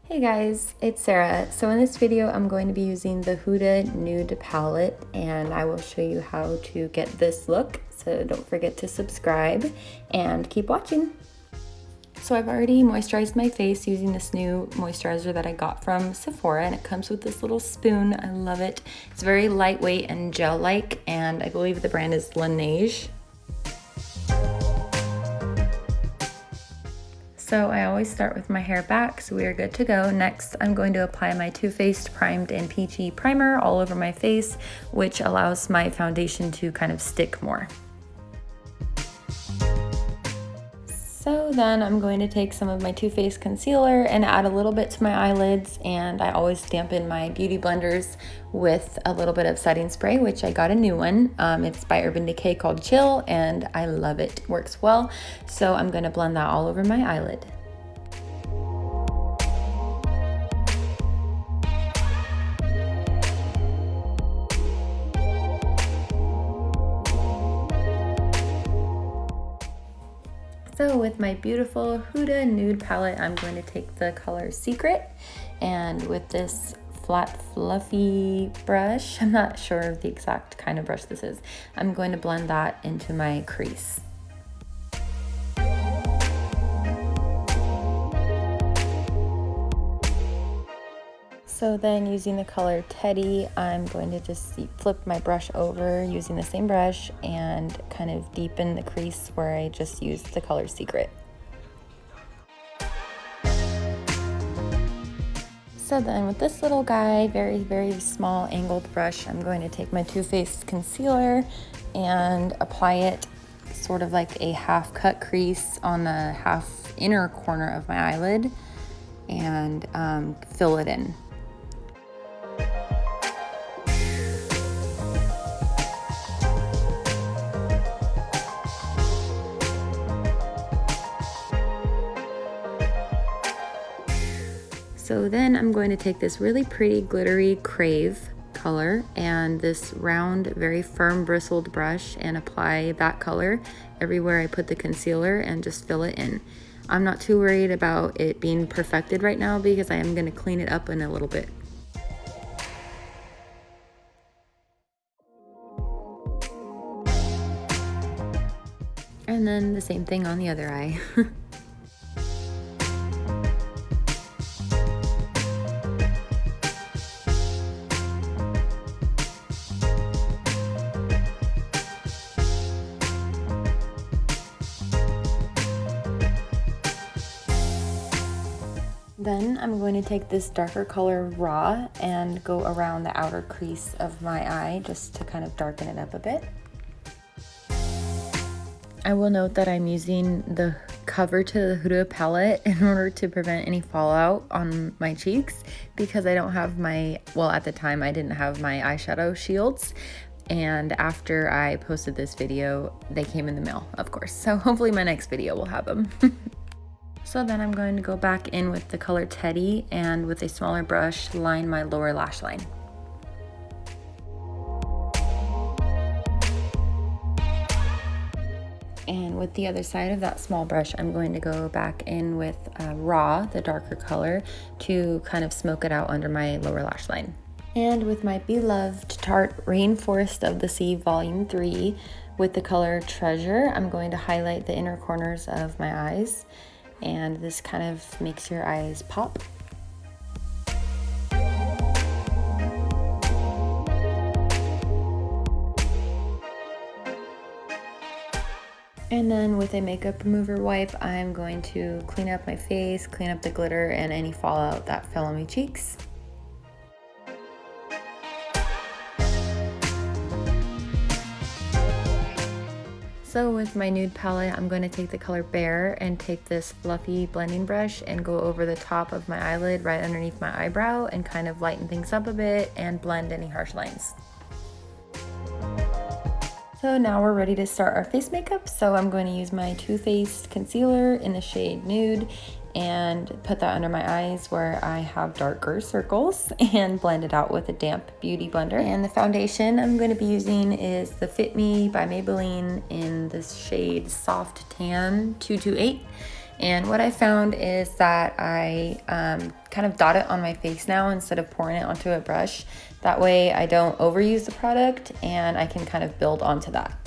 Hey guys, it's Sarah. So in this video, I'm going to be using the Huda Nude Palette and I will show you how to get this look. So don't forget to subscribe and keep watching. So I've already moisturized my face using this new moisturizer that I got from Sephora, and it comes with this little spoon. I love it. It's very lightweight and gel-like, and I believe the brand is Laneige. So I always start with my hair back, so we are good to go. Next, I'm going to apply my Too Faced Primed and Peachy primer all over my face, which allows my foundation to kind of stick more. So then I'm going to take some of my Too Faced concealer and add a little bit to my eyelids, and I always dampen my beauty blenders with a little bit of setting spray, which I got a new one. It's by Urban Decay called Chill, and I love it. It works well. So I'm going to blend that all over my eyelid. So with my beautiful Huda Nude Palette, I'm going to take the color Secret, and with this flat fluffy brush, I'm not sure of the exact kind of brush this is, I'm going to blend that into my crease. So then using the color Teddy, I'm going to just flip my brush over using the same brush and kind of deepen the crease where I just used the color Secret. So then with this little guy, very small angled brush, I'm going to take my Too Faced concealer and apply it sort of like a half cut crease on the half inner corner of my eyelid and fill it in. So then I'm going to take this really pretty glittery Crave color and this round, very firm bristled brush and apply that color everywhere I put the concealer and just fill it in. I'm not too worried about it being perfected right now because I am going to clean it up in a little bit. And then the same thing on the other eye. Then I'm going to take this darker color Raw and go around the outer crease of my eye just to kind of darken it up a bit. I will note that I'm using the cover to the Huda palette in order to prevent any fallout on my cheeks because I don't have my, well, at the time I didn't have my eyeshadow shields, and after I posted this video they came in the mail, of course, so hopefully my next video will have them. So then I'm going to go back in with the color Teddy and with a smaller brush line my lower lash line. And with the other side of that small brush, I'm going to go back in with Raw, the darker color, to kind of smoke it out under my lower lash line. And with my beloved Tarte Rainforest of the Sea Volume 3 with the color Treasure, I'm going to highlight the inner corners of my eyes. And this kind of makes your eyes pop. And then with a makeup remover wipe, I'm going to clean up my face, clean up the glitter and any fallout that fell on my cheeks. So with my nude palette, I'm going to take the color Bear and take this fluffy blending brush and go over the top of my eyelid right underneath my eyebrow and kind of lighten things up a bit and blend any harsh lines. So now we're ready to start our face makeup. So I'm going to use my Too Faced concealer in the shade Nude and put that under my eyes where I have darker circles and blend it out with a damp beauty blender. And the foundation I'm going to be using is the Fit Me by Maybelline in this shade Soft Tan 228. And what I found is that I kind of dot it on my face now instead of pouring it onto a brush. That way I don't overuse the product and I can kind of build onto that.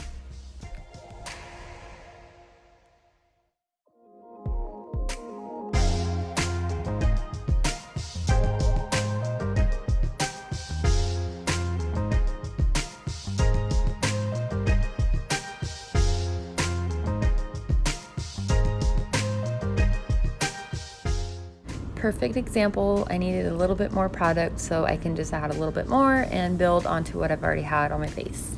Perfect example. I needed a little bit more product, so I can just add a little bit more and build onto what I've already had on my face.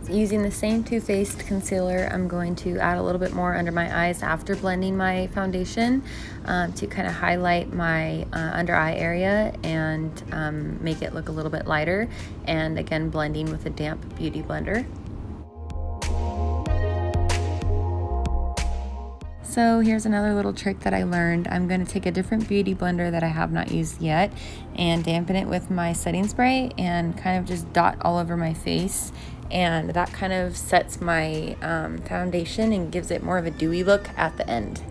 Using the same Too Faced concealer, I'm going to add a little bit more under my eyes after blending my foundation to kind of highlight my under eye area and make it look a little bit lighter, and again blending with a damp beauty blender. So here's another little trick that I learned. I'm going to take a different beauty blender that I have not used yet and dampen it with my setting spray and kind of just dot all over my face, and that kind of sets my foundation and gives it more of a dewy look at the end.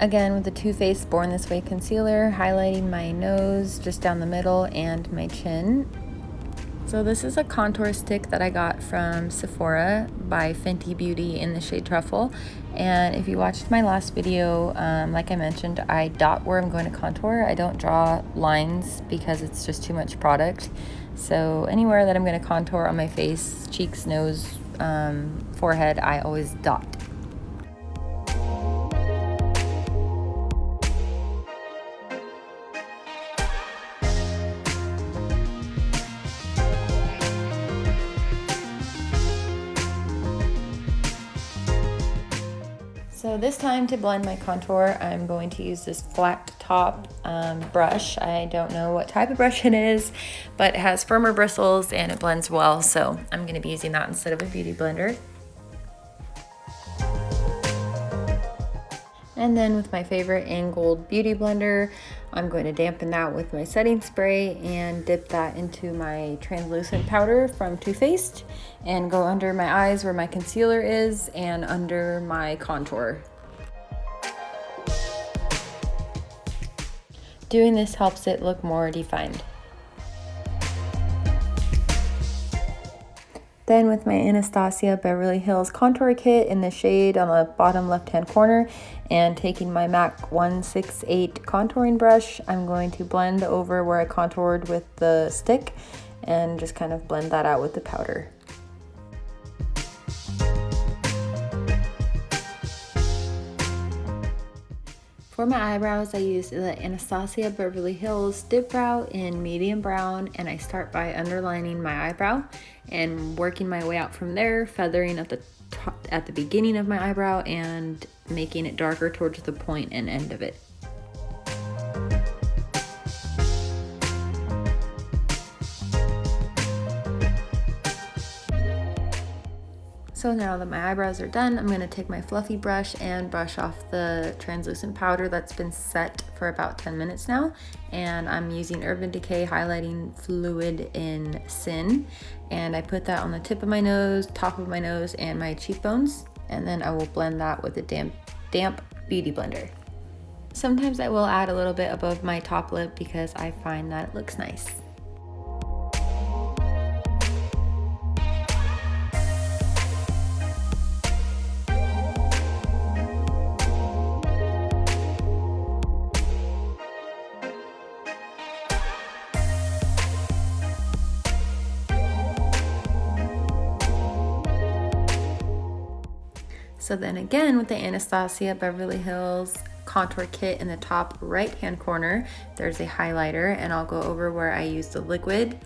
Again, with the Too Faced Born This Way concealer, highlighting my nose just down the middle and my chin. So this is a contour stick that I got from Sephora by Fenty Beauty in the shade Truffle. And if you watched my last video, like I mentioned, I dot where I'm going to contour. I don't draw lines because it's just too much product. So anywhere that I'm going to contour on my face, cheeks, nose, forehead, I always dot. So this time to blend my contour, I'm going to use this flat top brush. I don't know what type of brush it is, but it has firmer bristles and it blends well, so I'm going to be using that instead of a beauty blender. And then with my favorite angled beauty blender, I'm going to dampen that with my setting spray and dip that into my translucent powder from Too Faced and go under my eyes where my concealer is and under my contour. Doing this helps it look more defined. Then with my Anastasia Beverly Hills contour kit in the shade on the bottom left hand corner and taking my MAC 168 contouring brush, I'm going to blend over where I contoured with the stick and just kind of blend that out with the powder. For my eyebrows, I use the Anastasia Beverly Hills Dip Brow in medium brown, and I start by underlining my eyebrow and working my way out from there, feathering at the top, at the beginning of my eyebrow and making it darker towards the point and end of it. So now that my eyebrows are done, I'm going to take my fluffy brush and brush off the translucent powder that's been set for about 10 minutes now. And I'm using Urban Decay highlighting fluid in Sin. And I put that on the tip of my nose, top of my nose, and my cheekbones. And then I will blend that with a damp beauty blender. Sometimes I will add a little bit above my top lip because I find that it looks nice. So then again with the Anastasia Beverly Hills contour kit in the top right hand corner, there's a highlighter, and I'll go over where I use the liquid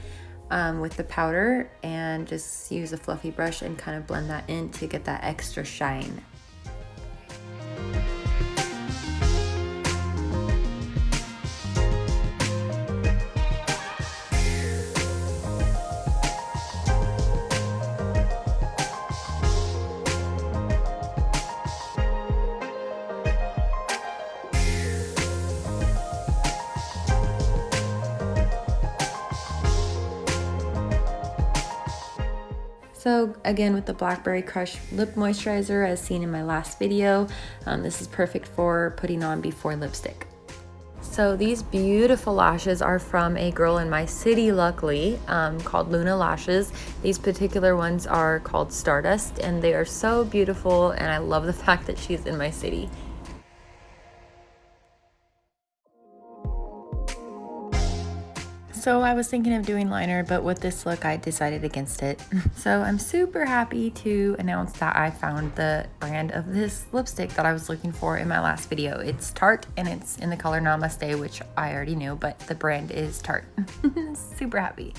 with the powder and just use a fluffy brush and kind of blend that in to get that extra shine. So again, with the Blackberry Crush Lip Moisturizer as seen in my last video, this is perfect for putting on before lipstick. So these beautiful lashes are from a girl in my city, luckily, called Luna Lashes. These particular ones are called Stardust, and they are so beautiful, and I love the fact that she's in my city. So I was thinking of doing liner, but with this look, I decided against it. So I'm super happy to announce that I found the brand of this lipstick that I was looking for in my last video. It's Tarte, and it's in the color Namaste, which I already knew, but the brand is Tarte. Super happy.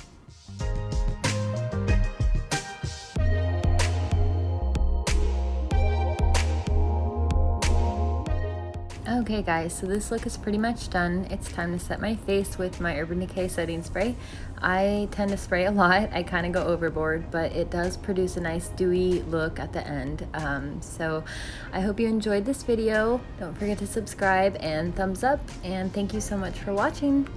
Okay guys, so this look is pretty much done. It's time to set my face with my Urban Decay setting spray. I tend to spray a lot. I kind of go overboard, but it does produce a nice dewy look at the end. So I hope you enjoyed this video. Don't forget to subscribe and thumbs up, and thank you so much for watching.